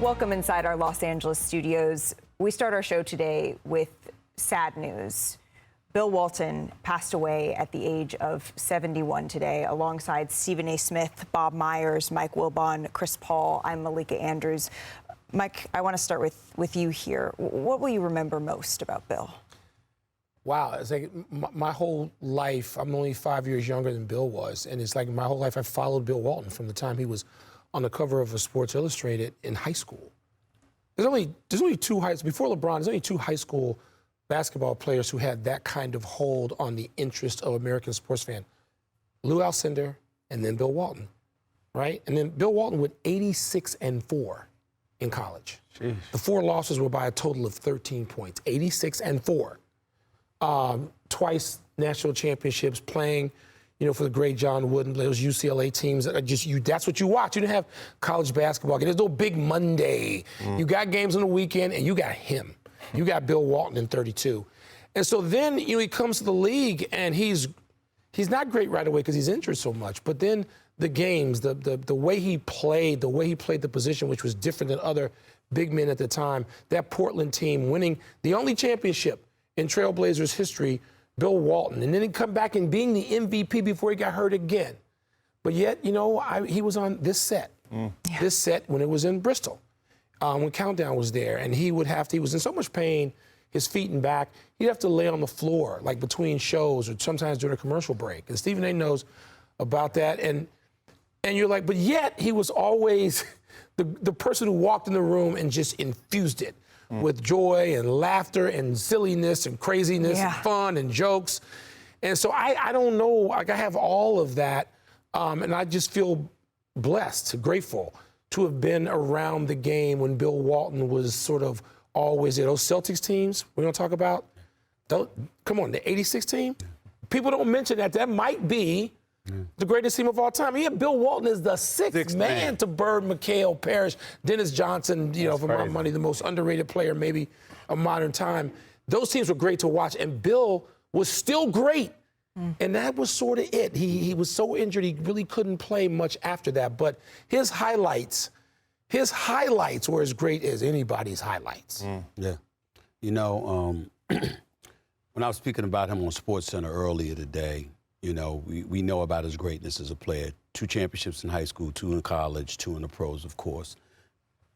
Welcome inside our Los Angeles studios. We start our show today with sad news. Bill Walton passed away at the age of 71 today, alongside Stephen A. Smith, Bob Myers, Mike Wilbon, Chris Paul. I'm Malika Andrews. Mike, I want to start with you here. What will you remember most about Bill? Wow, it's like my whole life, I'm only 5 years younger than Bill was, and it's like my whole life I followed Bill Walton from the time he was on the cover of a Sports Illustrated in high school. There's only two before LeBron, there's only two high school basketball players who had that kind of hold on the interest of American sports fan. Lou Alcindor and then Bill Walton, right? And then Bill Walton with 86-4 in college. Jeez. The 4 losses were by a total of 13 points, 86-4. Twice national championships, playing, for the great John Wooden, those UCLA teams. That's what you watch. You didn't have college basketball. There's no big Monday. You got games on the weekend, and you got him. You got Bill Walton in 32. And so then, he comes to the league, and he's not great right away because he's injured so much. But then the games, the way he played the position, which was different than other big men at the time, that Portland team winning the only championship in Trailblazers history, Bill Walton. And then he'd come back and being the MVP before he got hurt again. But yet, he was on this set. This set when it was in Bristol, when Countdown was there. And he was in so much pain, his feet and back, he'd have to lay on the floor, like between shows or sometimes during a commercial break. And Stephen A. knows about that. And you're like, but yet he was always the person who walked in the room and just infused it with joy and laughter and silliness and craziness and fun and jokes. And so I don't know, like I have all of that, and I just feel blessed, grateful to have been around the game when Bill Walton was sort of always there. Those Celtics teams we're going to talk about, come on, the 86 team? People don't mention that. That might be the greatest team of all time. Yeah, Bill Walton is the sixth man to Bird, McHale, Parrish, Dennis Johnson, for my money, the most underrated player maybe of modern time. Those teams were great to watch, and Bill was still great. And that was sort of it. He was so injured, he really couldn't play much after that. But his highlights were as great as anybody's highlights. Yeah. When I was speaking about him on SportsCenter earlier today, we know about his greatness as a player. 2 championships in high school, 2 in college, 2 in the pros, of course.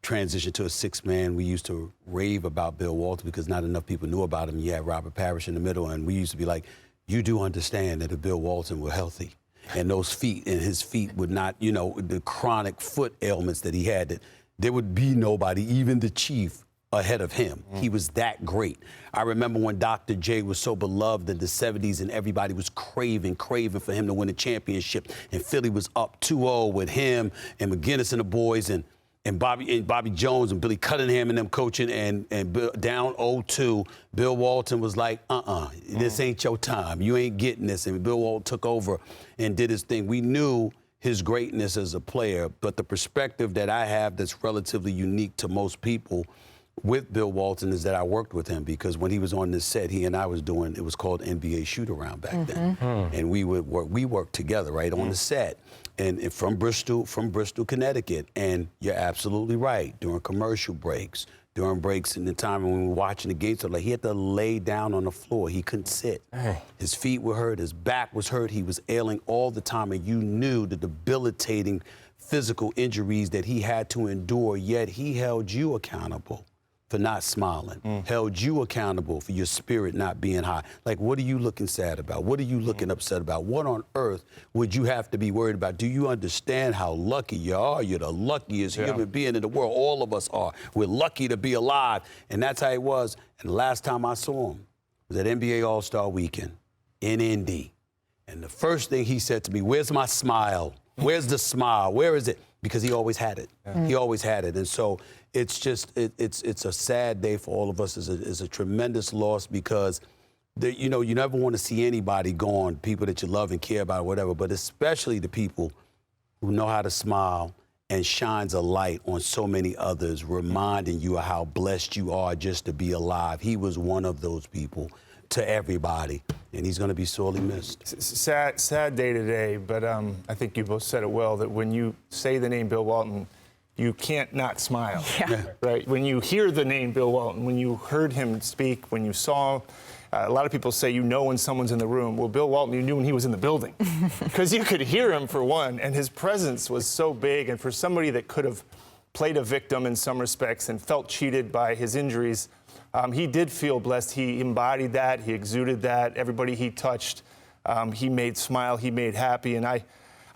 Transition to a 6th man. We used to rave about Bill Walton because not enough people knew about him. You had Robert Parrish in the middle, and we used to be like, you do understand that if Bill Walton were healthy and his feet would not, the chronic foot ailments that he had, that there would be nobody, even the chief, ahead of him. He was that great. I remember when Dr. J was so beloved in the 70s and everybody was craving for him to win a championship, and Philly was up 2-0 with him and McGinnis and the boys and Bobby Jones and Billy Cunningham and them coaching and down 0-2. Bill Walton was like, this ain't your time. You ain't getting this. And Bill Walton took over and did his thing. We knew his greatness as a player, but the perspective that I have that's relatively unique to most people with Bill Walton is that I worked with him, because when he was on this set, he and I was doing, it was called NBA Shoot-Around back then. And we worked together right on the set, and from Bristol, Connecticut. And you're absolutely right. During commercial breaks, during breaks in the time when we were watching the games, so like he had to lay down on the floor. He couldn't sit. His feet were hurt, his back was hurt, he was ailing all the time, and you knew the debilitating physical injuries that he had to endure, yet he held you accountable for not smiling, held you accountable for your spirit not being high. Like, what are you looking sad about? What are you looking upset about? What on earth would you have to be worried about? Do you understand how lucky you are? You're the luckiest human being in the world. All of us are. We're lucky to be alive. And that's how it was. And the last time I saw him was at NBA All-Star Weekend in Indy. And the first thing he said to me, where's my smile? Where's the smile? Where is it? Because he always had it. He always had it. And so it's just, it's a sad day for all of us. It's a tremendous loss, because you never want to see anybody gone, people that you love and care about or whatever, but especially the people who know how to smile and shines a light on so many others, reminding you of how blessed you are just to be alive. He was one of those people to everybody, and he's going to be sorely missed. Sad day today, but I think you both said it well, that when you say the name Bill Walton, you can't not smile. Yeah. Right? When you hear the name Bill Walton, when you heard him speak, when you saw him, a lot of people say you know when someone's in the room. Well, Bill Walton, you knew when he was in the building because you could hear him for one, and his presence was so big. And for somebody that could have played a victim in some respects and felt cheated by his injuries, he did feel blessed. He embodied that. He exuded that. Everybody he touched, he made smile. He made happy. And I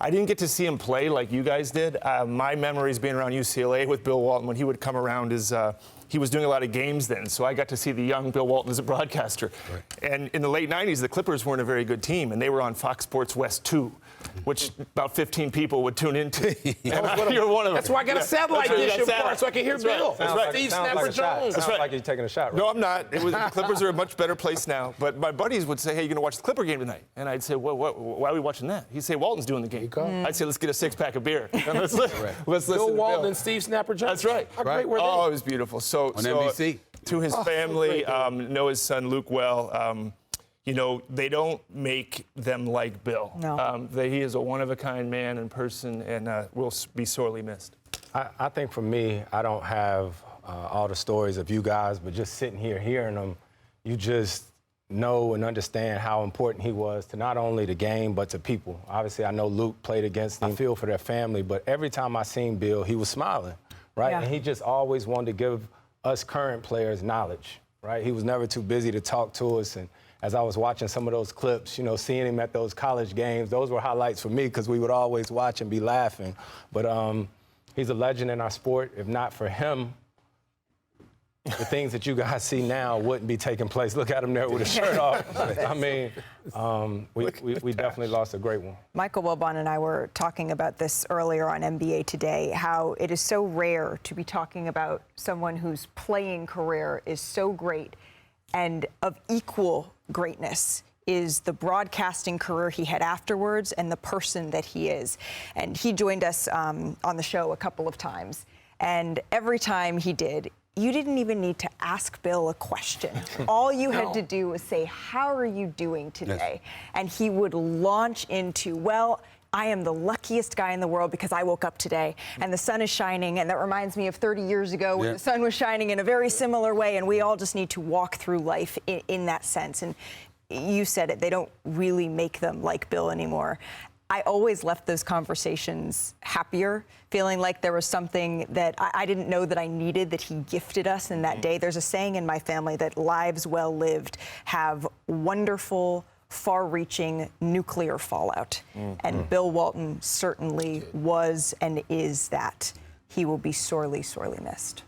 didn't get to see him play like you guys did. My memories being around UCLA with Bill Walton when he would come around is he was doing a lot of games then, so I got to see the young Bill Walton as a broadcaster. Right. And in the late 90s, the Clippers weren't a very good team, and they were on Fox Sports West 2, which about 15 people would tune into. You're one of them. That's why I got a satellite dish in front so I can hear Bill. That's right. Steve Snapper Jones. Sounds like you're taking a shot. Right? No, I'm not. The Clippers are a much better place now. But my buddies would say, hey, you're going to watch the Clipper game tonight. And I'd say, well, why are we watching that? He'd say, Walton's doing the game. I'd say, let's get a six-pack of beer. And let's listen Bill to Walton Bill. And Steve Snapper Jones. That's right. How great were they? Oh, it was beautiful. So On NBC. To his family, know his son Luke well. You know, they don't make them like Bill. No. He is a one-of-a-kind man in person, and will be sorely missed. I think for me, I don't have all the stories of you guys, but just sitting here hearing them, you just know and understand how important he was to not only the game, but to people. Obviously, I know Luke played against him. I feel for their family, but every time I seen Bill, he was smiling, right? Yeah. And he just always wanted to give us current players knowledge, right? He was never too busy to talk to us. And as I was watching some of those clips, you know, seeing him at those college games, those were highlights for me because we would always watch and be laughing. But he's a legend in our sport. If not for him, the things that you guys see now wouldn't be taking place. Look at him there with his shirt off. I mean, we definitely lost a great one. Michael Wilbon and I were talking about this earlier on NBA Today, how it is so rare to be talking about someone whose playing career is so great and of equal greatness is the broadcasting career he had afterwards and the person that he is. And he joined us on the show a couple of times. And every time he did, you didn't even need to ask Bill a question. All you had to do was say, how are you doing today? Yes. And he would launch into, well, I am the luckiest guy in the world because I woke up today and the sun is shining. And that reminds me of 30 years ago when the sun was shining in a very similar way. And we all just need to walk through life in that sense. And you said it, they don't really make them like Bill anymore. I always left those conversations happier, feeling like there was something that I didn't know that I needed that he gifted us in that day. There's a saying in my family that lives well lived have wonderful, far-reaching nuclear fallout. And Bill Walton certainly was and is that. He will be sorely, sorely missed.